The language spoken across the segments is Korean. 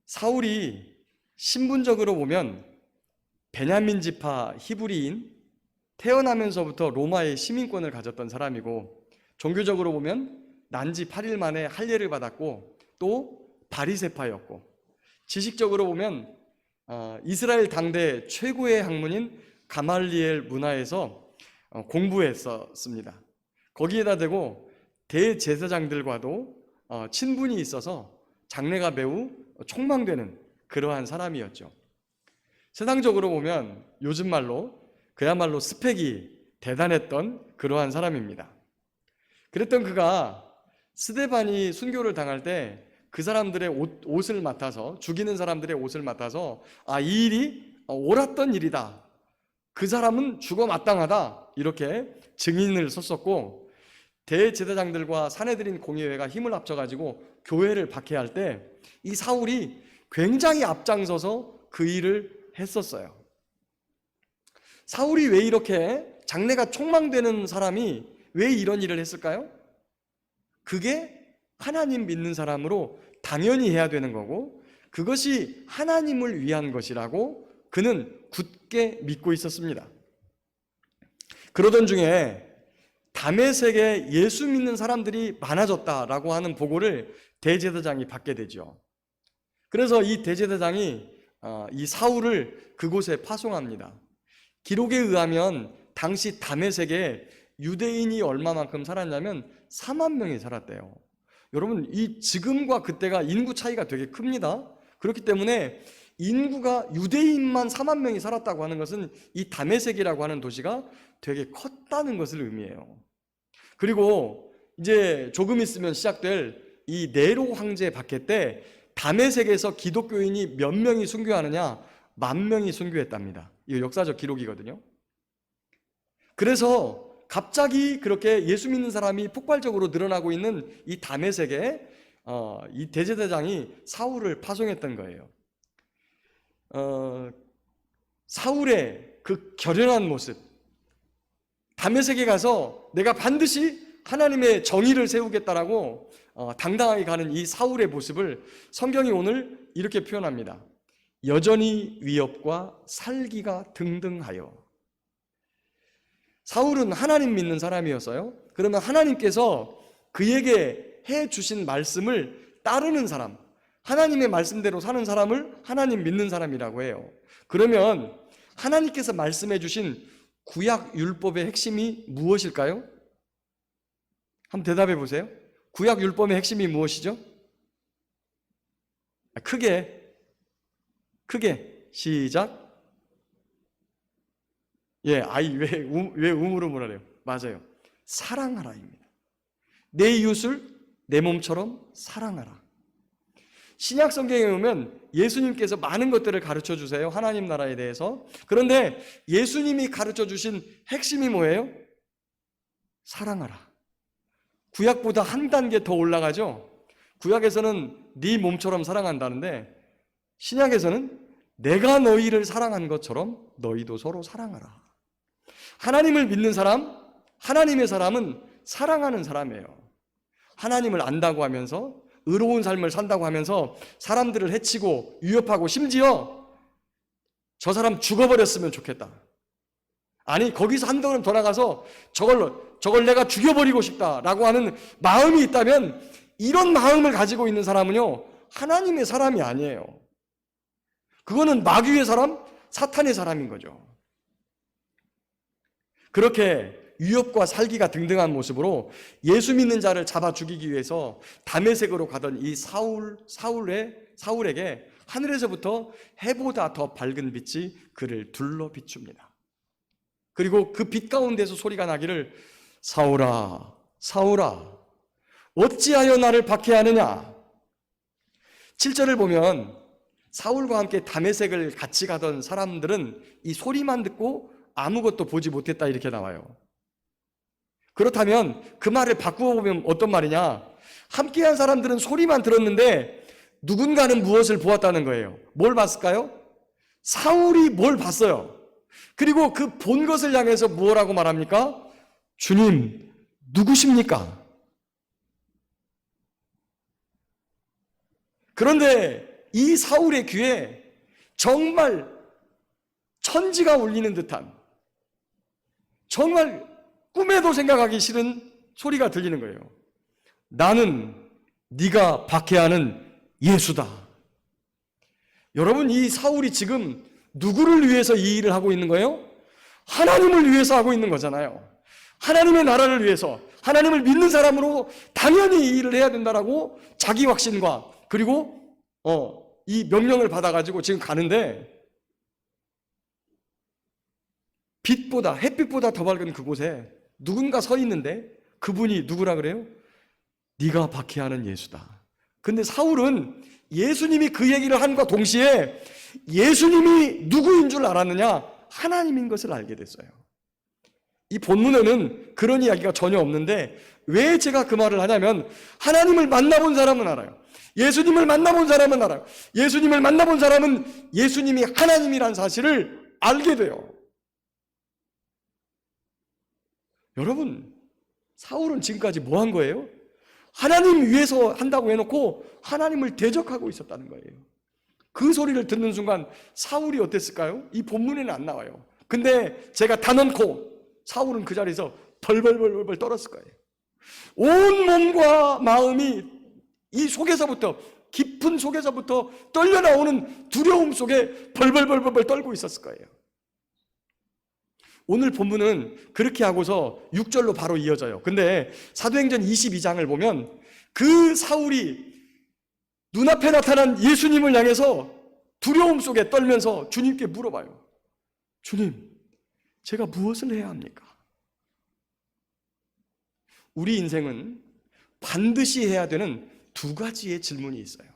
사울이 신분적으로 보면 베냐민 지파 히브리인, 태어나면서부터 로마의 시민권을 가졌던 사람이고, 종교적으로 보면 난지 8일 만에 할례를 받았고 또 바리새파였고, 지식적으로 보면 이스라엘 당대 최고의 학문인 가말리엘 문화에서 공부했었습니다. 거기에다 대고 대제사장들과도 친분이 있어서 장래가 매우 촉망되는 그러한 사람이었죠. 세상적으로 보면 요즘 말로 그야말로 스펙이 대단했던 그러한 사람입니다. 그랬던 그가 스데반이 순교를 당할 때 그 사람들의 옷을 맡아서, 죽이는 사람들의 옷을 맡아서 이 일이 옳았던 일이다, 그 사람은 죽어 마땅하다, 이렇게 증인을 섰었고, 대제사장들과 산헤드린 공의회가 힘을 합쳐가지고 교회를 박해할 때 이 사울이 굉장히 앞장서서 그 일을 했었어요. 사울이 왜 이렇게 장래가 촉망되는 사람이 왜 이런 일을 했을까요? 그게 하나님 믿는 사람으로 당연히 해야 되는 거고, 그것이 하나님을 위한 것이라고 그는 굳게 믿고 있었습니다. 그러던 중에 다메섹에 예수 믿는 사람들이 많아졌다라고 하는 보고를 대제사장이 받게 되죠. 그래서 이 대제사장이 이 사울을 그곳에 파송합니다. 기록에 의하면 당시 다메섹에 유대인이 얼마만큼 살았냐면 4만 명이 살았대요. 여러분, 이 지금과 그때가 인구 차이가 되게 큽니다. 그렇기 때문에 인구가 유대인만 4만 명이 살았다고 하는 것은 이 다메섹이라고 하는 도시가 되게 컸다는 것을 의미해요. 그리고 이제 조금 있으면 시작될 이 네로 황제 박해 때 다메섹에서 기독교인이 몇 명이 순교하느냐? 10,000명이 순교했답니다. 이거 역사적 기록이거든요. 그래서 갑자기 그렇게 예수 믿는 사람이 폭발적으로 늘어나고 있는 이 다메섹에 이 대제사장이 사울을 파송했던 거예요. 사울의 그 결연한 모습, 다메섹에 가서 내가 반드시 하나님의 정의를 세우겠다라고 당당하게 가는 이 사울의 모습을 성경이 오늘 이렇게 표현합니다. 여전히 위협과 살기가 등등하여. 사울은 하나님 믿는 사람이었어요. 그러면 하나님께서 그에게 해주신 말씀을 따르는 사람, 하나님의 말씀대로 사는 사람을 하나님 믿는 사람이라고 해요. 그러면 하나님께서 말씀해 주신 구약 율법의 핵심이 무엇일까요? 한번 대답해 보세요. 구약 율법의 핵심이 무엇이죠? 크게 시작. 왜 음으로 뭐라래요? 맞아요. 사랑하라입니다. 내 이웃을 내 몸처럼 사랑하라. 신약 성경에 보면 예수님께서 많은 것들을 가르쳐 주세요. 하나님 나라에 대해서. 그런데 예수님이 가르쳐 주신 핵심이 뭐예요? 사랑하라. 구약보다 한 단계 더 올라가죠. 구약에서는 네 몸처럼 사랑한다는데 신약에서는 내가 너희를 사랑한 것처럼 너희도 서로 사랑하라. 하나님을 믿는 사람, 하나님의 사람은 사랑하는 사람이에요. 하나님을 안다고 하면서 의로운 삶을 산다고 하면서 사람들을 해치고 위협하고 심지어 저 사람 죽어버렸으면 좋겠다. 아니 거기서 한 걸음 더 나가서 저걸 내가 죽여버리고 싶다라고 하는 마음이 있다면 이런 마음을 가지고 있는 사람은요 하나님의 사람이 아니에요. 그거는 마귀의 사람, 사탄의 사람인 거죠. 그렇게 위협과 살기가 등등한 모습으로 예수 믿는 자를 잡아 죽이기 위해서 다메섹으로 가던 이 사울에게 하늘에서부터 해보다 더 밝은 빛이 그를 둘러 비춥니다. 그리고 그 빛 가운데서 소리가 나기를 사울아 사울아 어찌하여 나를 박해하느냐. 7절을 보면 사울과 함께 다메섹을 같이 가던 사람들은 이 소리만 듣고 아무것도 보지 못했다 이렇게 나와요. 그렇다면 그 말을 바꾸어 보면 어떤 말이냐? 함께한 사람들은 소리만 들었는데 누군가는 무엇을 보았다는 거예요. 뭘 봤을까요? 사울이 뭘 봤어요. 그리고 그 본 것을 향해서 뭐라고 말합니까? 주님, 누구십니까? 그런데 이 사울의 귀에 정말 천지가 울리는 듯한, 정말 꿈에도 생각하기 싫은 소리가 들리는 거예요. 나는 네가 박해하는 예수다. 여러분, 이 사울이 지금 누구를 위해서 이 일을 하고 있는 거예요? 하나님을 위해서 하고 있는 거잖아요. 하나님의 나라를 위해서, 하나님을 믿는 사람으로 당연히 이 일을 해야 된다라고 자기 확신과 그리고 이 명령을 받아가지고 지금 가는데, 빛보다, 햇빛보다 더 밝은 그곳에 누군가 서 있는데 그분이 누구라 그래요? 네가 박해하는 예수다. 근데 사울은 예수님이 그 얘기를 한과 동시에 예수님이 누구인 줄 알았느냐? 하나님인 것을 알게 됐어요. 이 본문에는 그런 이야기가 전혀 없는데 왜 제가 그 말을 하냐면, 하나님을 만나본 사람은 알아요. 예수님을 만나본 사람은 알아요. 예수님을 만나본 사람은 예수님이 하나님이란 사실을 알게 돼요. 여러분, 사울은 지금까지 뭐 한 거예요? 하나님 위해서 한다고 해놓고 하나님을 대적하고 있었다는 거예요. 그 소리를 듣는 순간 사울이 어땠을까요? 이 본문에는 안 나와요. 근데 제가 다 넣고 사울은 그 자리에서 벌벌벌벌 떨었을 거예요. 온 몸과 마음이 이 속에서부터, 깊은 속에서부터 떨려 나오는 두려움 속에 벌벌벌벌 떨고 있었을 거예요. 오늘 본문은 그렇게 하고서 6절로 바로 이어져요. 근데 사도행전 22장을 보면 그 사울이 눈앞에 나타난 예수님을 향해서 두려움 속에 떨면서 주님께 물어봐요. 주님, 제가 무엇을 해야 합니까? 우리 인생은 반드시 해야 되는 두 가지의 질문이 있어요.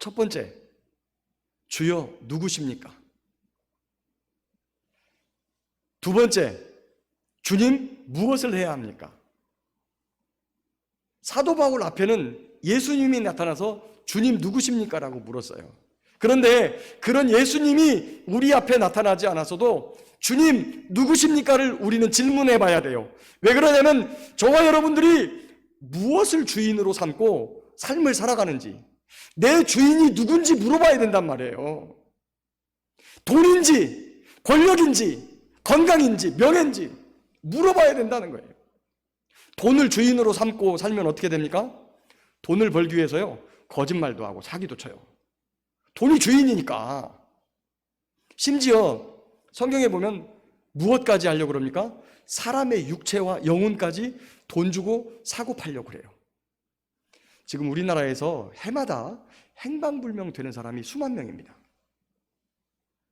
첫 번째, 주여 누구십니까? 두 번째, 주님 무엇을 해야 합니까? 사도 바울 앞에는 예수님이 나타나서 주님 누구십니까? 라고 물었어요. 그런데 그런 예수님이 우리 앞에 나타나지 않았어도 주님 누구십니까를 우리는 질문해 봐야 돼요. 왜 그러냐면 저와 여러분들이 무엇을 주인으로 삼고 삶을 살아가는지, 내 주인이 누군지 물어봐야 된단 말이에요. 돈인지 권력인지 건강인지 명예인지 물어봐야 된다는 거예요. 돈을 주인으로 삼고 살면 어떻게 됩니까? 돈을 벌기 위해서요, 거짓말도 하고 사기도 쳐요. 돈이 주인이니까. 심지어 성경에 보면 무엇까지 하려고 그럽니까? 사람의 육체와 영혼까지 돈 주고 사고 팔려고 그래요. 지금 우리나라에서 해마다 행방불명 되는 사람이 수만 명입니다.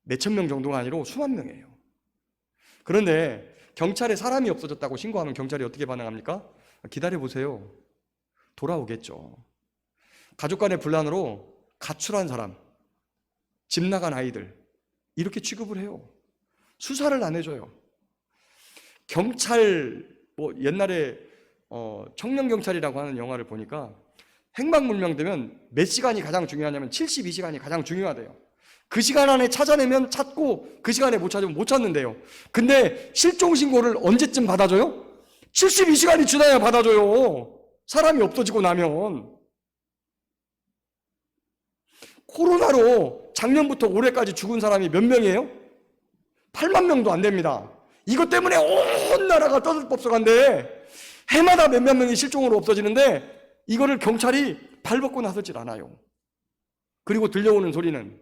몇천 명 정도가 아니라 수만 명이에요. 그런데 경찰에 사람이 없어졌다고 신고하면 경찰이 어떻게 반응합니까? 기다려보세요. 돌아오겠죠. 가족 간의 분란으로 가출한 사람, 집 나간 아이들, 이렇게 취급을 해요. 수사를 안 해줘요. 경찰, 옛날에 청년경찰이라고 하는 영화를 보니까 행방불명되면 몇 시간이 가장 중요하냐면 72시간이 가장 중요하대요. 그 시간 안에 찾아내면 찾고 그 시간에 못 찾으면 못 찾는데요. 근데 실종신고를 언제쯤 받아줘요? 72시간이 지나야 받아줘요. 사람이 없어지고 나면. 코로나로 작년부터 올해까지 죽은 사람이 몇 명이에요? 8만 명도 안 됩니다. 이것 때문에 온 나라가 떠들법석한데 해마다 몇몇 명이 실종으로 없어지는데 이거를 경찰이 발벗고 나서질 않아요. 그리고 들려오는 소리는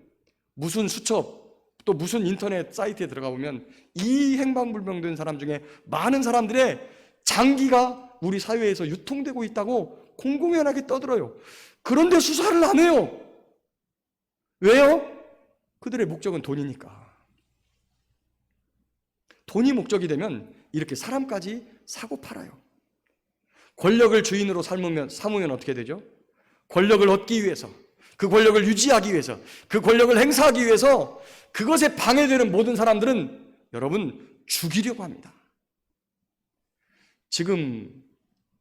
무슨 수첩 또 무슨 인터넷 사이트에 들어가 보면 이 행방불명된 사람 중에 많은 사람들의 장기가 우리 사회에서 유통되고 있다고 공공연하게 떠들어요. 그런데 수사를 안 해요. 왜요? 그들의 목적은 돈이니까. 돈이 목적이 되면 이렇게 사람까지 사고 팔아요. 권력을 주인으로 삼으면 어떻게 되죠? 권력을 얻기 위해서, 그 권력을 유지하기 위해서, 그 권력을 행사하기 위해서 그것에 방해되는 모든 사람들은 여러분 죽이려고 합니다. 지금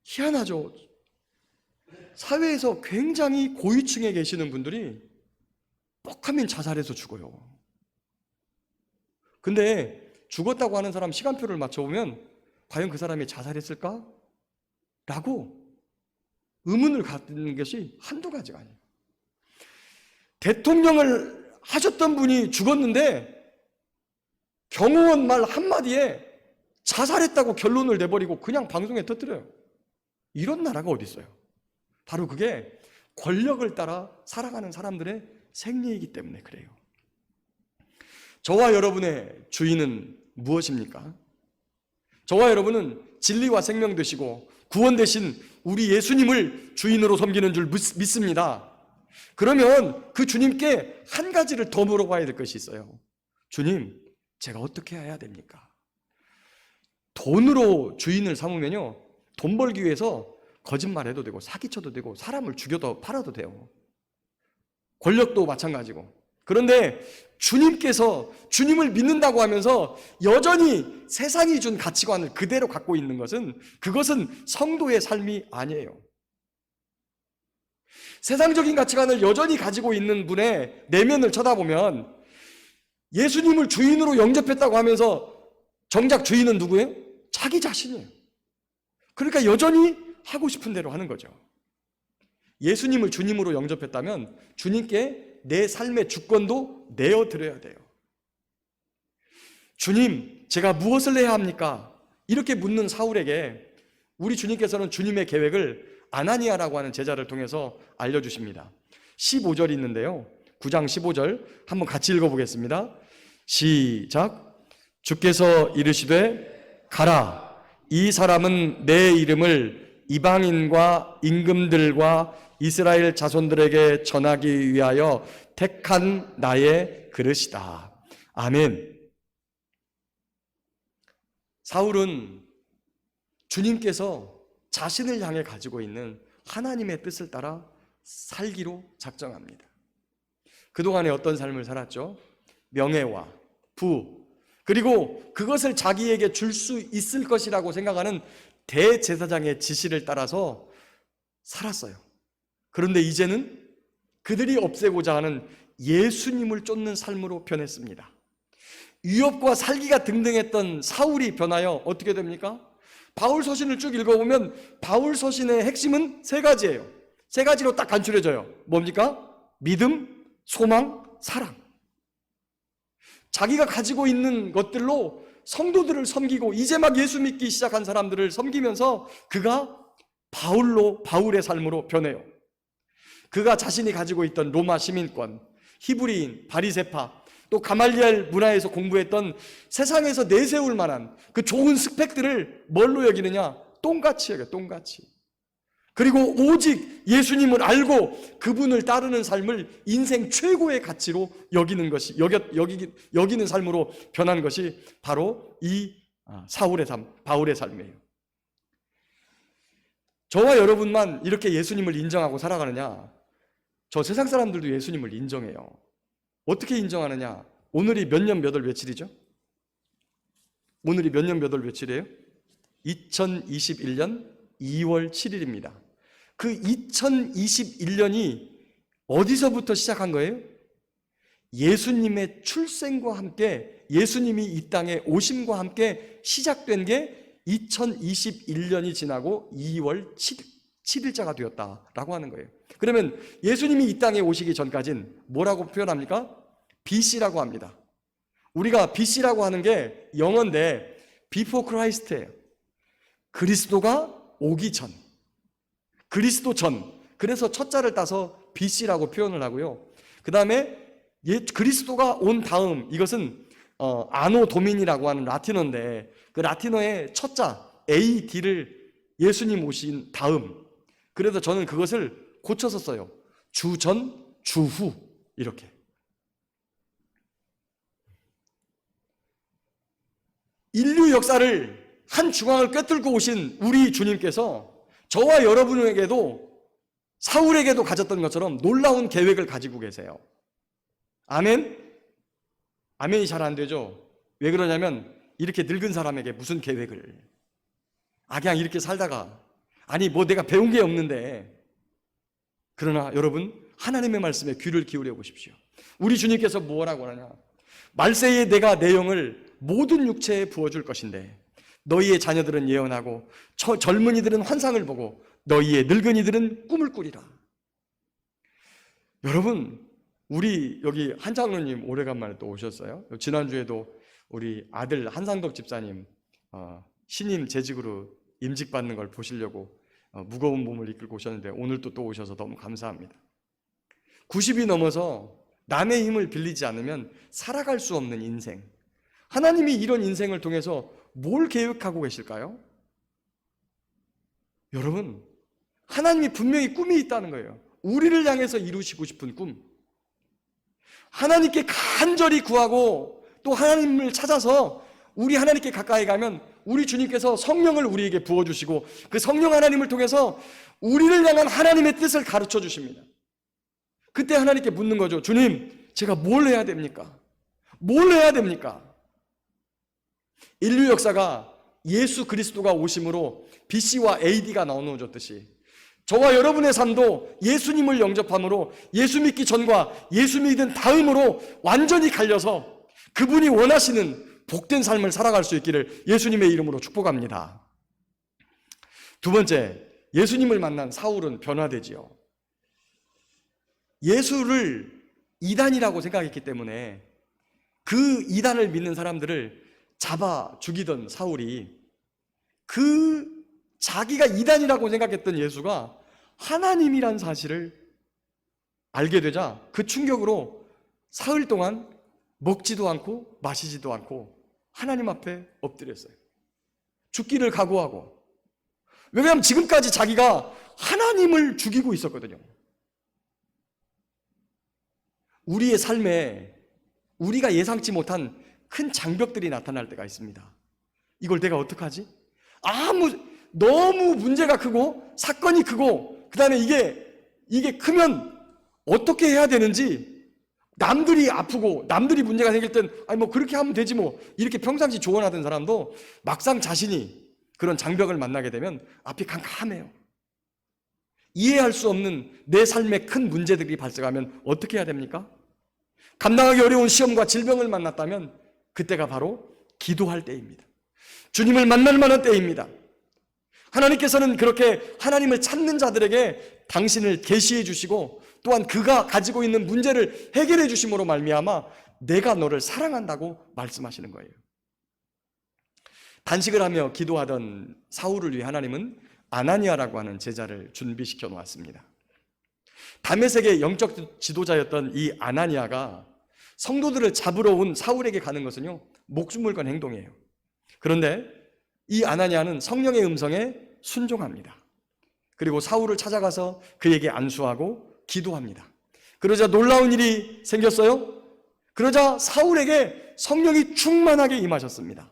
희한하죠. 사회에서 굉장히 고위층에 계시는 분들이 뻑하면 자살해서 죽어요. 근데 죽었다고 하는 사람 시간표를 맞춰보면 과연 그 사람이 자살했을까? 라고 의문을 갖는 것이 한두 가지가 아니에요. 대통령을 하셨던 분이 죽었는데 경호원 말 한마디에 자살했다고 결론을 내버리고 그냥 방송에 터뜨려요. 이런 나라가 어디 있어요? 바로 그게 권력을 따라 살아가는 사람들의 생리이기 때문에 그래요. 저와 여러분의 주인은 무엇입니까? 저와 여러분은 진리와 생명 되시고 구원 되신 우리 예수님을 주인으로 섬기는 줄 믿습니다. 그러면 그 주님께 한 가지를 더 물어봐야 될 것이 있어요. 주님, 제가 어떻게 해야 됩니까? 돈으로 주인을 삼으면요, 돈 벌기 위해서 거짓말해도 되고 사기쳐도 되고 사람을 죽여도 팔아도 돼요. 권력도 마찬가지고. 그런데 주님께서 주님을 믿는다고 하면서 여전히 세상이 준 가치관을 그대로 갖고 있는 것은, 그것은 성도의 삶이 아니에요. 세상적인 가치관을 여전히 가지고 있는 분의 내면을 쳐다보면 예수님을 주인으로 영접했다고 하면서 정작 주인은 누구예요? 자기 자신이에요. 그러니까 여전히 하고 싶은 대로 하는 거죠. 예수님을 주님으로 영접했다면 주님께 내 삶의 주권도 내어드려야 돼요. 주님, 제가 무엇을 해야 합니까? 이렇게 묻는 사울에게 우리 주님께서는 주님의 계획을 아나니아라고 하는 제자를 통해서 알려주십니다. 15절이 있는데요, 9장 15절 한번 같이 읽어보겠습니다. 시작. 주께서 이르시되 가라, 이 사람은 내 이름을 이방인과 임금들과 이스라엘 자손들에게 전하기 위하여 택한 나의 그릇이다. 아멘. 사울은 주님께서 자신을 향해 가지고 있는 하나님의 뜻을 따라 살기로 작정합니다. 그동안에 어떤 삶을 살았죠? 명예와 부, 그리고 그것을 자기에게 줄 수 있을 것이라고 생각하는 대제사장의 지시를 따라서 살았어요. 그런데 이제는 그들이 없애고자 하는 예수님을 쫓는 삶으로 변했습니다. 위협과 살기가 등등했던 사울이 변하여 어떻게 됩니까? 바울 서신을 쭉 읽어보면 바울 서신의 핵심은 세 가지예요. 세 가지로 딱 간추려져요. 뭡니까? 믿음, 소망, 사랑. 자기가 가지고 있는 것들로 성도들을 섬기고 이제 막 예수 믿기 시작한 사람들을 섬기면서 그가 바울의 삶으로 변해요. 그가 자신이 가지고 있던 로마 시민권, 히브리인, 바리새파, 또 가말리엘 문화에서 공부했던 세상에서 내세울 만한 그 좋은 스펙들을 뭘로 여기느냐? 똥같이 여겨, 똥같이. 그리고 오직 예수님을 알고 그분을 따르는 삶을 인생 최고의 가치로 여기는 것이, 여기는 삶으로 변한 것이 바로 이 사울의 삶, 바울의 삶이에요. 저와 여러분만 이렇게 예수님을 인정하고 살아가느냐? 저 세상 사람들도 예수님을 인정해요. 어떻게 인정하느냐? 오늘이 몇 년 몇 월 며칠이죠? 오늘이 몇 년 몇 월 며칠이에요? 2021년 2월 7일입니다. 그 2021년이 어디서부터 시작한 거예요? 예수님의 출생과 함께, 예수님이 이 땅에 오심과 함께 시작된 게 2021년이 지나고 2월 7일자가 되었다라고 하는 거예요. 그러면 예수님이 이 땅에 오시기 전까지는 뭐라고 표현합니까? BC라고 합니다. 우리가 BC라고 하는 게 영어인데 Before Christ예요. 그리스도가 오기 전, 그리스도 전. 그래서 첫자를 따서 BC라고 표현을 하고요. 그 다음에 그리스도가 온 다음, 이것은 아노 도민이라고 하는 라틴어인데 그 라틴어의 첫자 AD를 예수님 오신 다음, 그래서 저는 그것을 고쳐서 써요. 주전, 주후 이렇게. 인류 역사를 한 중앙을 꿰뚫고 오신 우리 주님께서 저와 여러분에게도 사울에게도 가졌던 것처럼 놀라운 계획을 가지고 계세요. 아멘? 아멘이 잘 안 되죠? 왜 그러냐면 이렇게 늙은 사람에게 무슨 계획을, 그냥 이렇게 살다가, 아니 뭐 내가 배운 게 없는데. 그러나 여러분, 하나님의 말씀에 귀를 기울여 보십시오. 우리 주님께서 뭐라고 하느냐? 말세에 내가 내 영을 모든 육체에 부어줄 것인데 너희의 자녀들은 예언하고 젊은이들은 환상을 보고 너희의 늙은이들은 꿈을 꾸리라. 여러분, 우리 여기 한장로님 오래간만에 또 오셨어요. 지난주에도 우리 아들 한상덕 집사님 신임 재직으로 임직받는 걸 보시려고 무거운 몸을 이끌고 오셨는데 오늘 또 오셔서 너무 감사합니다. 90이 넘어서 남의 힘을 빌리지 않으면 살아갈 수 없는 인생, 하나님이 이런 인생을 통해서 뭘 계획하고 계실까요? 여러분, 하나님이 분명히 꿈이 있다는 거예요. 우리를 향해서 이루시고 싶은 꿈. 하나님께 간절히 구하고 또 하나님을 찾아서 우리 하나님께 가까이 가면 우리 주님께서 성령을 우리에게 부어주시고 그 성령 하나님을 통해서 우리를 향한 하나님의 뜻을 가르쳐 주십니다. 그때 하나님께 묻는 거죠. 주님, 제가 뭘 해야 됩니까? 뭘 해야 됩니까? 인류 역사가 예수 그리스도가 오심으로 BC와 AD가 나누어졌듯이 저와 여러분의 삶도 예수님을 영접함으로 예수 믿기 전과 예수 믿은 다음으로 완전히 갈려서 그분이 원하시는 복된 삶을 살아갈 수 있기를 예수님의 이름으로 축복합니다. 두 번째, 예수님을 만난 사울은 변화되지요. 예수를 이단이라고 생각했기 때문에 그 이단을 믿는 사람들을 잡아 죽이던 사울이 그 자기가 이단이라고 생각했던 예수가 하나님이란 사실을 알게 되자 그 충격으로 사흘 동안 먹지도 않고 마시지도 않고 하나님 앞에 엎드렸어요. 죽기를 각오하고. 왜냐하면 지금까지 자기가 하나님을 죽이고 있었거든요. 우리의 삶에 우리가 예상치 못한 큰 장벽들이 나타날 때가 있습니다. 이걸 내가 어떡하지? 너무 문제가 크고 사건이 크고 그 다음에 이게 크면 어떻게 해야 되는지 남들이 아프고 남들이 문제가 생길 땐 뭐 그렇게 하면 되지 뭐 이렇게 평상시 조언하던 사람도 막상 자신이 그런 장벽을 만나게 되면 앞이 캄캄해요. 이해할 수 없는 내 삶에 큰 문제들이 발생하면 어떻게 해야 됩니까? 감당하기 어려운 시험과 질병을 만났다면 그때가 바로 기도할 때입니다. 주님을 만날 만한 때입니다. 하나님께서는 그렇게 하나님을 찾는 자들에게 당신을 계시해 주시고 또한 그가 가지고 있는 문제를 해결해 주심으로 말미암아 내가 너를 사랑한다고 말씀하시는 거예요. 단식을 하며 기도하던 사울을 위해 하나님은 아나니아라고 하는 제자를 준비시켜 놓았습니다. 다메섹의 영적 지도자였던 이 아나니아가 성도들을 잡으러 온 사울에게 가는 것은요, 목숨을 건 행동이에요. 그런데 이 아나니아는 성령의 음성에 순종합니다. 그리고 사울을 찾아가서 그에게 안수하고 기도합니다. 그러자 놀라운 일이 생겼어요. 그러자 사울에게 성령이 충만하게 임하셨습니다.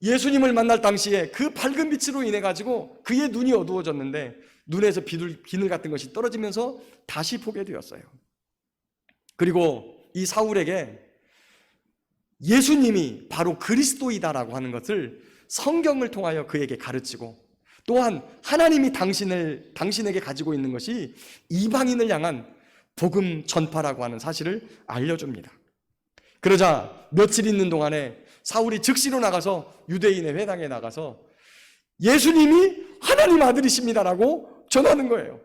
예수님을 만날 당시에 그 밝은 빛으로 인해 가지고 그의 눈이 어두워졌는데 눈에서 비늘 같은 것이 떨어지면서 다시 보게 되었어요. 그리고 이 사울에게 예수님이 바로 그리스도이다라고 하는 것을 성경을 통하여 그에게 가르치고 또한 하나님이 당신에게 가지고 있는 것이 이방인을 향한 복음 전파라고 하는 사실을 알려줍니다. 그러자 며칠 있는 동안에 사울이 즉시로 나가서 유대인의 회당에 나가서 예수님이 하나님 아들이십니다라고 전하는 거예요.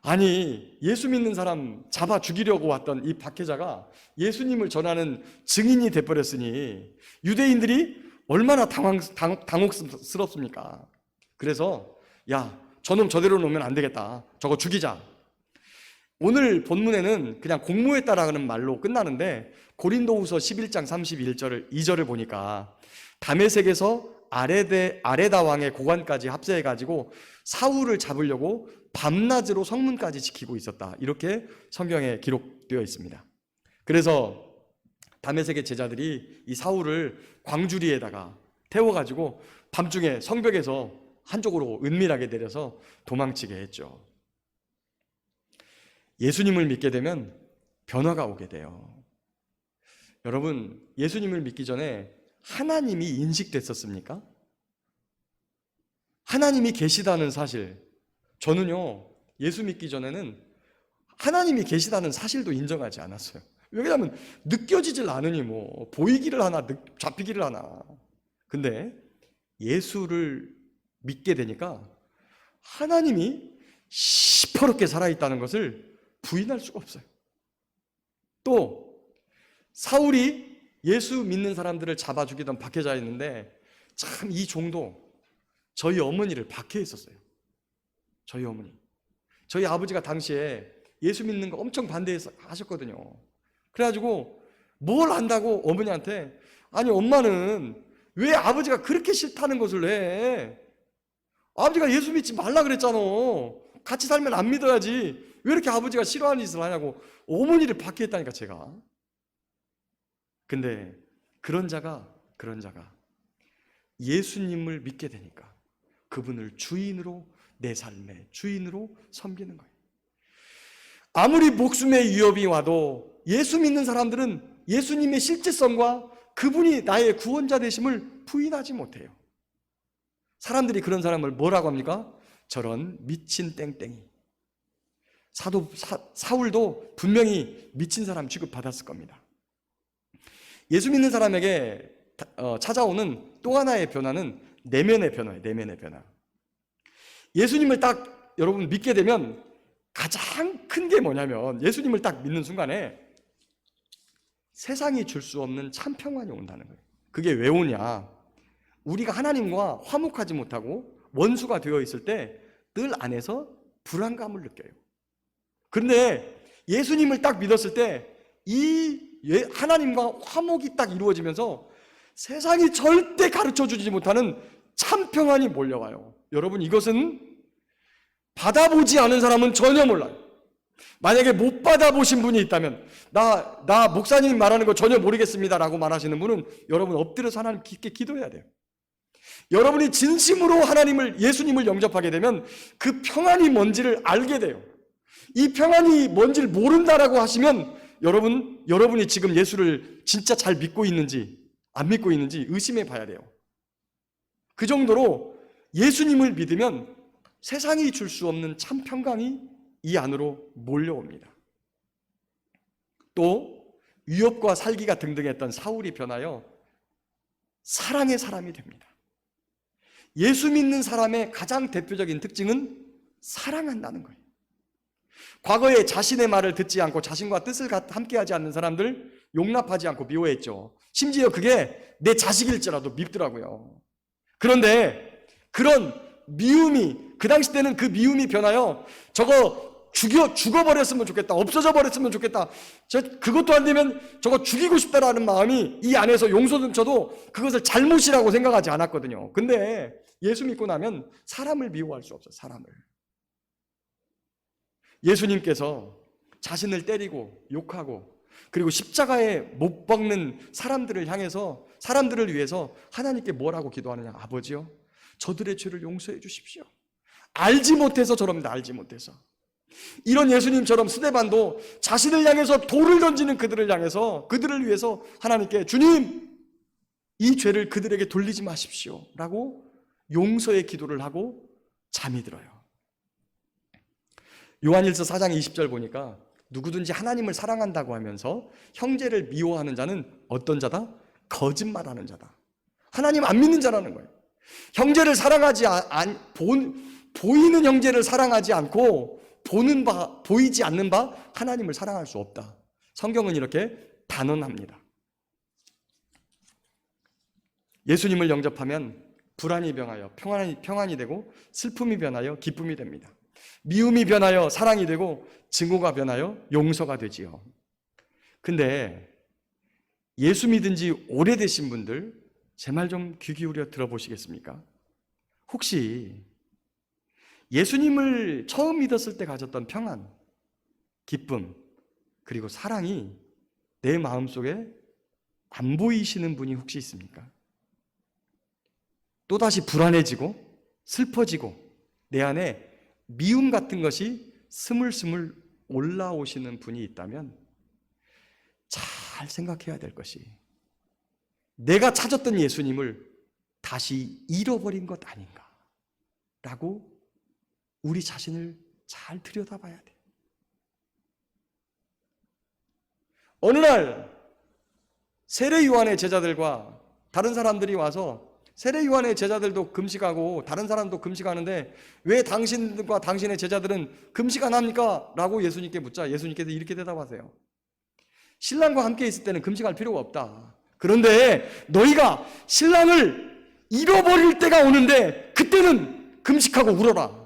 아니, 예수 믿는 사람 잡아 죽이려고 왔던 이 박해자가 예수님을 전하는 증인이 돼버렸으니 유대인들이 얼마나 당혹스럽습니까? 그래서 야, 저놈 저대로 놓으면 안 되겠다. 저거 죽이자. 오늘 본문에는 그냥 공모했다라는 말로 끝나는데 고린도후서 11장 2절을 보니까 다메섹에서 아레다 왕의 고관까지 합세해가지고 사울을 잡으려고 밤낮으로 성문까지 지키고 있었다. 이렇게 성경에 기록되어 있습니다. 그래서 다메섹의 제자들이 이 사울을 광주리에다가 태워가지고 밤중에 성벽에서 한쪽으로 은밀하게 내려서 도망치게 했죠. 예수님을 믿게 되면 변화가 오게 돼요. 여러분, 예수님을 믿기 전에 하나님이 인식됐었습니까? 하나님이 계시다는 사실, 저는요, 예수 믿기 전에는 하나님이 계시다는 사실도 인정하지 않았어요. 왜냐하면 느껴지질 않으니 뭐 보이기를 하나 잡히기를 하나. 근데 예수를 믿게 되니까 하나님이 시퍼렇게 살아있다는 것을 부인할 수가 없어요. 또 사울이 예수 믿는 사람들을 잡아 죽이던 박해자였는데 참 이 종도 저희 어머니를 박해했었어요. 저희 어머니. 저희 아버지가 당시에 예수 믿는 거 엄청 반대하셨거든요. 그래가지고 뭘 한다고 어머니한테, 아니 엄마는 왜 아버지가 그렇게 싫다는 것을 해? 아버지가 예수 믿지 말라 그랬잖아. 같이 살면 안 믿어야지. 왜 이렇게 아버지가 싫어하는 짓을 하냐고 어머니를 박해했다니까 제가. 근데 그런 자가 예수님을 믿게 되니까 그분을 주인으로, 내 삶의 주인으로 섬기는 거예요. 아무리 목숨의 위협이 와도 예수 믿는 사람들은 예수님의 실제성과 그분이 나의 구원자 되심을 부인하지 못해요. 사람들이 그런 사람을 뭐라고 합니까? 저런 미친 땡땡이. 사울도 분명히 미친 사람 취급받았을 겁니다. 예수 믿는 사람에게 찾아오는 또 하나의 변화는 내면의 변화예요. 내면의 변화. 예수님을 딱 여러분 믿게 되면 가장 큰 게 뭐냐면, 예수님을 딱 믿는 순간에 세상이 줄 수 없는 참 평안이 온다는 거예요. 그게 왜 오냐? 우리가 하나님과 화목하지 못하고 원수가 되어 있을 때 늘 안에서 불안감을 느껴요. 그런데 예수님을 딱 믿었을 때 이 하나님과 화목이 딱 이루어지면서 세상이 절대 가르쳐주지 못하는 참 평안이 몰려와요. 여러분, 이것은 받아보지 않은 사람은 전혀 몰라요. 만약에 못 받아보신 분이 있다면, 나 목사님 말하는 거 전혀 모르겠습니다 라고 말하시는 분은 여러분 엎드려서 하나님 깊게 기도해야 돼요. 여러분이 진심으로 예수님을 영접하게 되면 그 평안이 뭔지를 알게 돼요. 이 평안이 뭔지를 모른다라고 하시면 여러분이 지금 예수를 진짜 잘 믿고 있는지 안 믿고 있는지 의심해 봐야 돼요. 그 정도로 예수님을 믿으면 세상이 줄 수 없는 참 평강이 이 안으로 몰려옵니다. 또 위협과 살기가 등등했던 사울이 변하여 사랑의 사람이 됩니다. 예수 믿는 사람의 가장 대표적인 특징은 사랑한다는 거예요. 과거에 자신의 말을 듣지 않고 자신과 뜻을 함께하지 않는 사람들 용납하지 않고 미워했죠. 심지어 그게 내 자식일지라도 밉더라고요. 그런데 그런 미움이, 그 당시 때는 그 미움이 변하여 저거 죽어버렸으면 좋겠다, 없어져 버렸으면 좋겠다, 그것도 안 되면 저거 죽이고 싶다라는 마음이 이 안에서 용서조차도 그것을 잘못이라고 생각하지 않았거든요. 근데 예수 믿고 나면 사람을 미워할 수 없어요. 사람을. 예수님께서 자신을 때리고 욕하고 그리고 십자가에 못 박는 사람들을 향해서, 사람들을 위해서 하나님께 뭐라고 기도하느냐? 아버지요, 저들의 죄를 용서해 주십시오. 알지 못해서 저럽니다. 알지 못해서. 이런 예수님처럼 스데반도 자신을 향해서 돌을 던지는 그들을 향해서, 그들을 위해서 하나님께 주님, 이 죄를 그들에게 돌리지 마십시오 라고 용서의 기도를 하고 잠이 들어요. 요한일서 4장 20절 보니까 누구든지 하나님을 사랑한다고 하면서 형제를 미워하는 자는 어떤 자다? 거짓말하는 자다. 하나님 안 믿는 자라는 거예요. 형제를 사랑하지 보이는 형제를 사랑하지 않고 보이지 않는 바 하나님을 사랑할 수 없다. 성경은 이렇게 단언합니다. 예수님을 영접하면 불안이 변하여 평안이 되고, 슬픔이 변하여 기쁨이 됩니다. 미움이 변하여 사랑이 되고, 증오가 변하여 용서가 되지요. 근데 예수 믿은 지 오래되신 분들, 제 말 좀 귀 기울여 들어보시겠습니까? 혹시 예수님을 처음 믿었을 때 가졌던 평안, 기쁨, 그리고 사랑이 내 마음속에 안 보이시는 분이 혹시 있습니까? 또다시 불안해지고 슬퍼지고 내 안에 미움 같은 것이 스물스물 올라오시는 분이 있다면 잘 생각해야 될 것이, 내가 찾았던 예수님을 다시 잃어버린 것 아닌가 라고 우리 자신을 잘 들여다봐야 돼요. 어느 날 세례 요한의 제자들과 다른 사람들이 와서 세례 요한의 제자들도 금식하고 다른 사람도 금식하는데 왜 당신과 당신의 제자들은 금식 안 합니까? 라고 예수님께 묻자 예수님께서 이렇게 대답하세요. 신랑과 함께 있을 때는 금식할 필요가 없다. 그런데 너희가 신랑을 잃어버릴 때가 오는데 그때는 금식하고 울어라.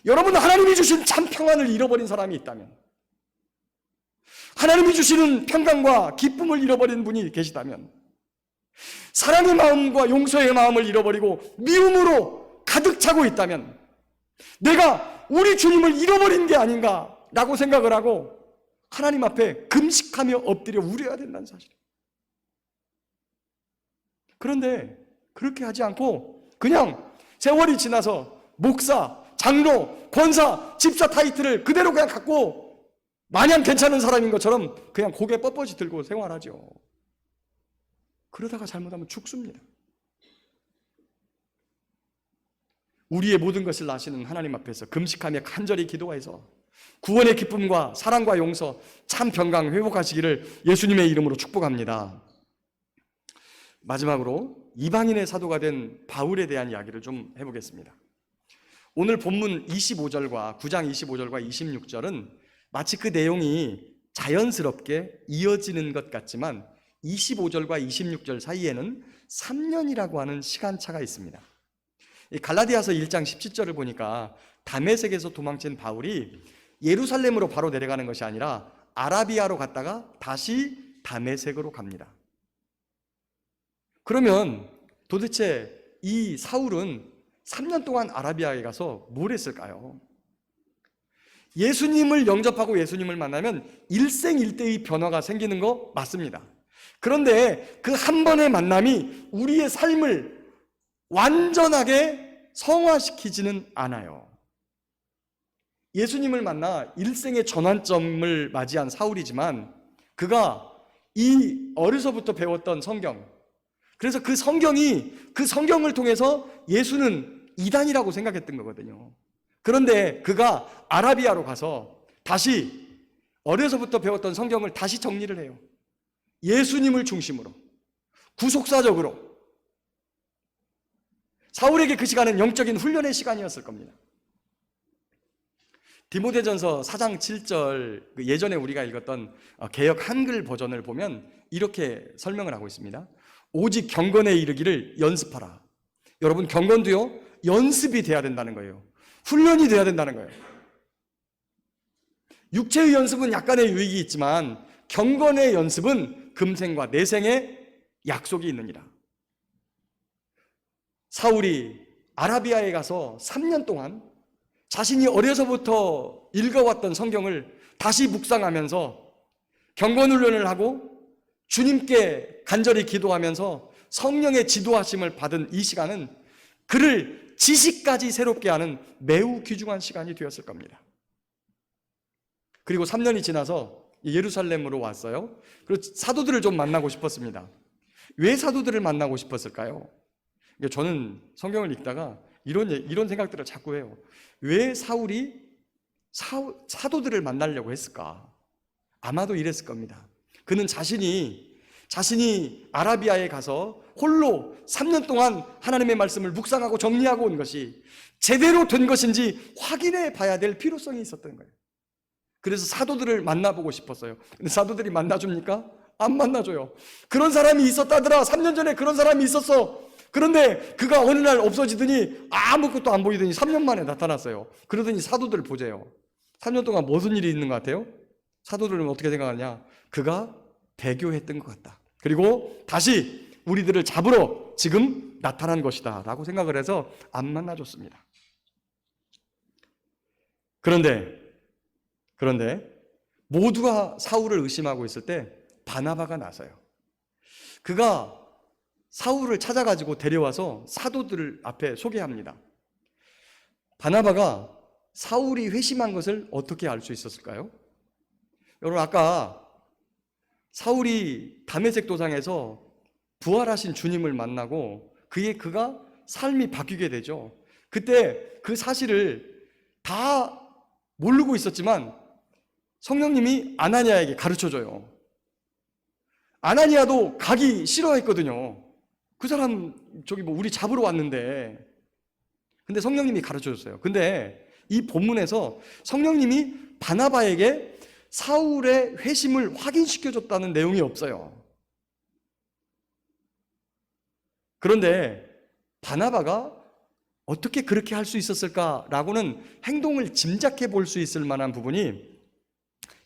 여러분, 하나님이 주신 참 평안을 잃어버린 사람이 있다면, 하나님이 주시는 평강과 기쁨을 잃어버린 분이 계시다면, 사랑의 마음과 용서의 마음을 잃어버리고 미움으로 가득 차고 있다면 내가 우리 주님을 잃어버린 게 아닌가라고 생각을 하고 하나님 앞에 금식하며 엎드려 울어야 된다는 사실이에요. 그런데 그렇게 하지 않고 그냥 세월이 지나서 목사, 장로, 권사, 집사 타이틀을 그대로 그냥 갖고 마냥 괜찮은 사람인 것처럼 그냥 고개 뻣뻣이 들고 생활하죠. 그러다가 잘못하면 죽습니다. 우리의 모든 것을 아시는 하나님 앞에서 금식하며 간절히 기도해서 구원의 기쁨과 사랑과 용서, 참 평강 회복하시기를 예수님의 이름으로 축복합니다. 마지막으로 이방인의 사도가 된 바울에 대한 이야기를 좀 해보겠습니다. 오늘 본문 25절과 9장 25절과 26절은 마치 그 내용이 자연스럽게 이어지는 것 같지만 25절과 26절 사이에는 3년이라고 하는 시간차가 있습니다. 갈라디아서 1장 17절을 보니까 다메섹에서 도망친 바울이 예루살렘으로 바로 내려가는 것이 아니라 아라비아로 갔다가 다시 다메섹으로 갑니다. 그러면 도대체 이 사울은 3년 동안 아라비아에 가서 뭘 했을까요? 예수님을 영접하고 예수님을 만나면 일생일대의 변화가 생기는 거 맞습니다. 그런데 그 한 번의 만남이 우리의 삶을 완전하게 성화시키지는 않아요. 예수님을 만나 일생의 전환점을 맞이한 사울이지만 그가 이 어려서부터 배웠던 성경, 그래서 그 성경을 통해서 예수는 이단이라고 생각했던 거거든요. 그런데 그가 아라비아로 가서 다시 어려서부터 배웠던 성경을 다시 정리를 해요. 예수님을 중심으로, 구속사적으로. 사울에게 그 시간은 영적인 훈련의 시간이었을 겁니다. 디모데전서 4장 7절, 예전에 우리가 읽었던 개역 한글 버전을 보면 이렇게 설명을 하고 있습니다. 오직 경건에 이르기를 연습하라. 여러분, 경건도요, 연습이 돼야 된다는 거예요. 훈련이 돼야 된다는 거예요. 육체의 연습은 약간의 유익이 있지만 경건의 연습은 금생과 내생의 약속이 있느니라. 사울이 아라비아에 가서 3년 동안 자신이 어려서부터 읽어왔던 성경을 다시 묵상하면서 경건훈련을 하고 주님께 간절히 기도하면서 성령의 지도하심을 받은 이 시간은 그를 지식까지 새롭게 하는 매우 귀중한 시간이 되었을 겁니다. 그리고 3년이 지나서 예루살렘으로 왔어요. 그리고 사도들을 좀 만나고 싶었습니다. 왜 사도들을 만나고 싶었을까요? 저는 성경을 읽다가 이런 생각들을 자꾸 해요. 왜 사울이 사도들을 만나려고 했을까? 아마도 이랬을 겁니다. 그는 자신이 아라비아에 가서 홀로 3년 동안 하나님의 말씀을 묵상하고 정리하고 온 것이 제대로 된 것인지 확인해 봐야 될 필요성이 있었던 거예요. 그래서 사도들을 만나보고 싶었어요. 근데 사도들이 만나줍니까? 안 만나줘요. 그런 사람이 있었다더라. 3년 전에 그런 사람이 있었어. 그런데 그가 어느 날 없어지더니 아무것도 안 보이더니 3년 만에 나타났어요. 그러더니 사도들을 보재요. 3년 동안 무슨 일이 있는 것 같아요? 사도들은 어떻게 생각하냐? 그가 배교했던 것 같다. 그리고 다시 우리들을 잡으러 지금 나타난 것이다 라고 생각을 해서 안 만나줬습니다. 그런데 모두가 사울을 의심하고 있을 때 바나바가 나서요. 그가 사울을 찾아가지고 데려와서 사도들 앞에 소개합니다. 바나바가 사울이 회심한 것을 어떻게 알 수 있었을까요? 여러분, 아까 사울이 다메섹 도상에서 부활하신 주님을 만나고 그가 삶이 바뀌게 되죠. 그때 그 사실을 다 모르고 있었지만 성령님이 아나니아에게 가르쳐줘요. 아나니아도 가기 싫어했거든요. 그 사람 우리 잡으러 왔는데, 근데 성령님이 가르쳐 줬어요. 근데 이 본문에서 성령님이 바나바에게 사울의 회심을 확인시켜 줬다는 내용이 없어요. 그런데 바나바가 어떻게 그렇게 할 수 있었을까라고는 행동을 짐작해 볼 수 있을 만한 부분이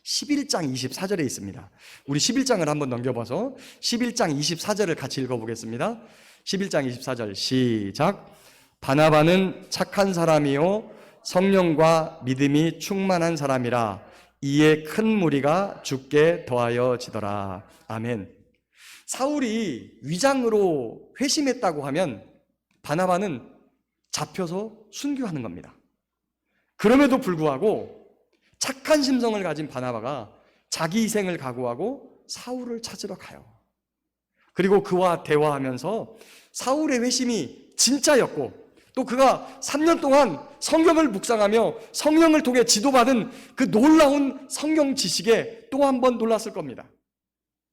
11장 24절에 있습니다. 우리 11장을 한번 넘겨봐서 11장 24절을 같이 읽어보겠습니다. 11장 24절 시작. 바나바는 착한 사람이요 성령과 믿음이 충만한 사람이라 이에 큰 무리가 죽게 더하여지더라. 아멘. 사울이 위장으로 회심했다고 하면 바나바는 잡혀서 순교하는 겁니다. 그럼에도 불구하고 착한 심성을 가진 바나바가 자기 희생을 각오하고 사울을 찾으러 가요. 그리고 그와 대화하면서 사울의 회심이 진짜였고, 또 그가 3년 동안 성경을 묵상하며 성령을 통해 지도받은 그 놀라운 성경 지식에 또 한 번 놀랐을 겁니다.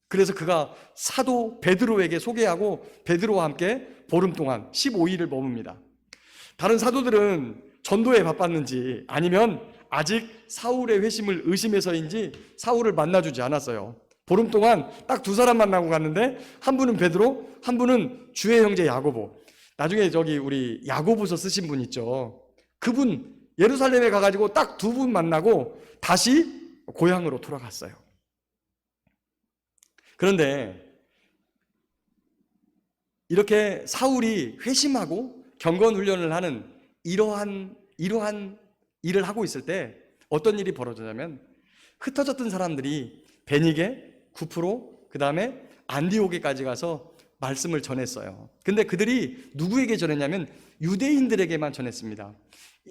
그래서 그가 사도 베드로에게 소개하고 베드로와 함께 보름 동안 15일을 머뭅니다. 다른 사도들은 전도에 바빴는지 아니면 아직 사울의 회심을 의심해서인지 사울을 만나주지 않았어요. 보름 동안 딱 두 사람 만나고 갔는데, 한 분은 베드로, 한 분은 주의 형제 야고보. 나중에 우리 야고보서 쓰신 분 있죠. 그분 예루살렘에 가가지고 딱 두 분 만나고 다시 고향으로 돌아갔어요. 그런데 이렇게 사울이 회심하고 경건 훈련을 하는 이러한 일을 하고 있을 때 어떤 일이 벌어지냐면, 흩어졌던 사람들이 베니게, 구프로, 그 다음에 안디오게까지 가서 말씀을 전했어요. 근데 그들이 누구에게 전했냐면 유대인들에게만 전했습니다.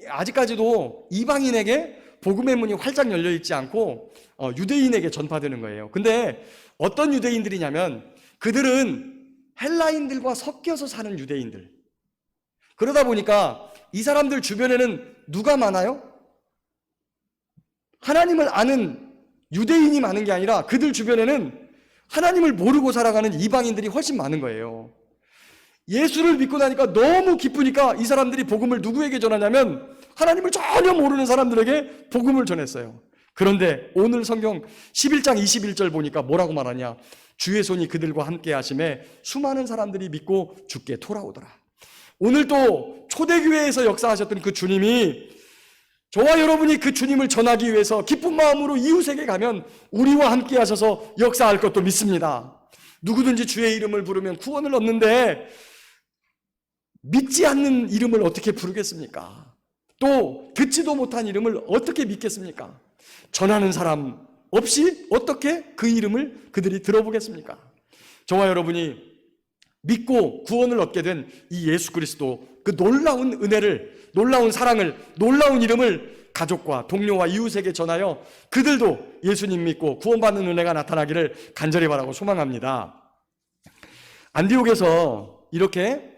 아직까지도 이방인에게 복음의 문이 활짝 열려 있지 않고 유대인에게 전파되는 거예요. 근데 어떤 유대인들이냐면 그들은 헬라인들과 섞여서 사는 유대인들. 그러다 보니까 이 사람들 주변에는 누가 많아요? 하나님을 아는 유대인이 많은 게 아니라 그들 주변에는 하나님을 모르고 살아가는 이방인들이 훨씬 많은 거예요. 예수를 믿고 나니까 너무 기쁘니까 이 사람들이 복음을 누구에게 전하냐면 하나님을 전혀 모르는 사람들에게 복음을 전했어요. 그런데 오늘 성경 11장 21절 보니까 뭐라고 말하냐? 주의 손이 그들과 함께 하심에 수많은 사람들이 믿고 주께 돌아오더라. 오늘 또 초대교회에서 역사하셨던 그 주님이 저와 여러분이 그 주님을 전하기 위해서 기쁜 마음으로 이웃에게 가면 우리와 함께 하셔서 역사할 것도 믿습니다. 누구든지 주의 이름을 부르면 구원을 얻는데 믿지 않는 이름을 어떻게 부르겠습니까? 또 듣지도 못한 이름을 어떻게 믿겠습니까? 전하는 사람 없이 어떻게 그 이름을 그들이 들어보겠습니까? 저와 여러분이 믿고 구원을 얻게 된 이 예수 그리스도, 그 놀라운 은혜를, 놀라운 사랑을, 놀라운 이름을 가족과 동료와 이웃에게 전하여 그들도 예수님 믿고 구원받는 은혜가 나타나기를 간절히 바라고 소망합니다. 안디옥에서 이렇게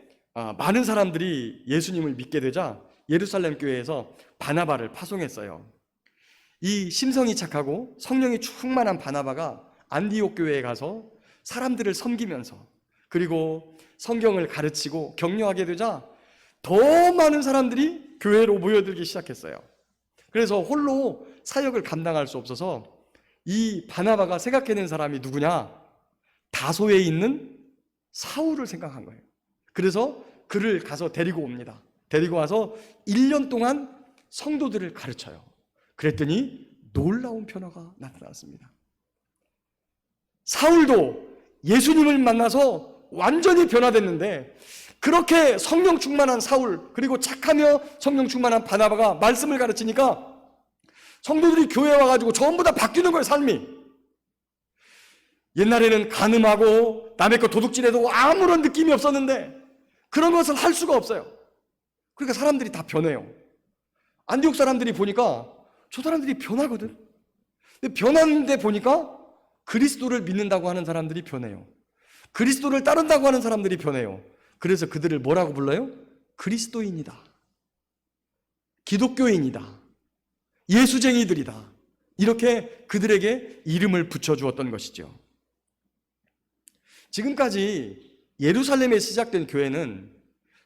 많은 사람들이 예수님을 믿게 되자 예루살렘 교회에서 바나바를 파송했어요. 이 심성이 착하고 성령이 충만한 바나바가 안디옥 교회에 가서 사람들을 섬기면서 그리고 성경을 가르치고 격려하게 되자 더 많은 사람들이 교회로 모여들기 시작했어요. 그래서 홀로 사역을 감당할 수 없어서 이 바나바가 생각해낸 사람이 누구냐? 다소에 있는 사울을 생각한 거예요. 그래서 그를 가서 데리고 옵니다. 데리고 와서 1년 동안 성도들을 가르쳐요. 그랬더니 놀라운 변화가 나타났습니다. 사울도 예수님을 만나서 완전히 변화됐는데, 그렇게 성령 충만한 사울, 그리고 착하며 성령 충만한 바나바가 말씀을 가르치니까 성도들이 교회에 와가지고 전부 다 바뀌는 거예요, 삶이. 옛날에는 간음하고 남의 거 도둑질해도 아무런 느낌이 없었는데 그런 것을 할 수가 없어요. 그러니까 사람들이 다 변해요. 안디옥 사람들이 보니까 저 사람들이 변하거든. 근데 변하는데 보니까 그리스도를 믿는다고 하는 사람들이 변해요. 그리스도를 따른다고 하는 사람들이 변해요. 그래서 그들을 뭐라고 불러요? 그리스도인이다, 기독교인이다, 예수쟁이들이다, 이렇게 그들에게 이름을 붙여주었던 것이죠. 지금까지 예루살렘에 시작된 교회는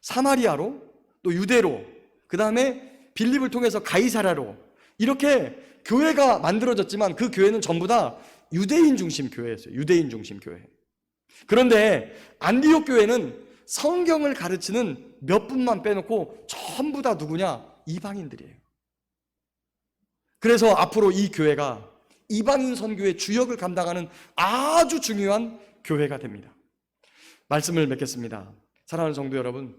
사마리아로, 또 유대로, 그 다음에 빌립을 통해서 가이사랴로 이렇게 교회가 만들어졌지만 그 교회는 전부 다 유대인 중심 교회였어요. 유대인 중심 교회. 그런데 안디옥 교회는 성경을 가르치는 몇 분만 빼놓고 전부 다 누구냐? 이방인들이에요. 그래서 앞으로 이 교회가 이방인 선교의 주역을 감당하는 아주 중요한 교회가 됩니다. 말씀을 맺겠습니다. 사랑하는 성도 여러분,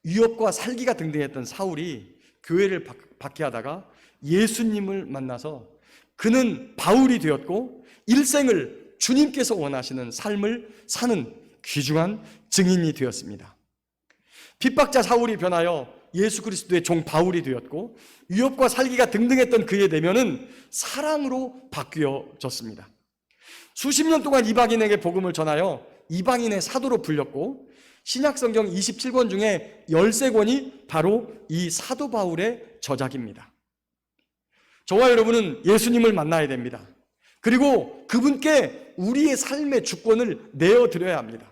위협과 살기가 등등했던 사울이 교회를 박해하다가 예수님을 만나서 그는 바울이 되었고 일생을 주님께서 원하시는 삶을 사는 귀중한 증인이 되었습니다. 핍박자 사울이 변하여 예수 그리스도의 종 바울이 되었고 위협과 살기가 등등했던 그의 내면은 사랑으로 바뀌어졌습니다. 수십 년 동안 이방인에게 복음을 전하여 이방인의 사도로 불렸고 신약성경 27권 중에 13권이 바로 이 사도 바울의 저작입니다. 저와 여러분은 예수님을 만나야 됩니다. 그리고 그분께 우리의 삶의 주권을 내어드려야 합니다.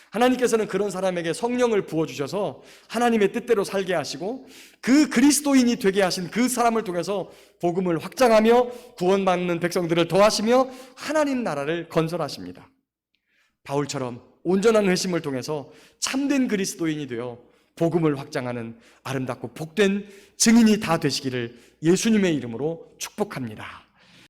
하나님께서는 그런 사람에게 성령을 부어주셔서 하나님의 뜻대로 살게 하시고 그 그리스도인이 되게 하신 그 사람을 통해서 복음을 확장하며 구원받는 백성들을 더하시며 하나님 나라를 건설하십니다. 바울처럼 온전한 회심을 통해서 참된 그리스도인이 되어 복음을 확장하는 아름답고 복된 증인이 다 되시기를 예수님의 이름으로 축복합니다.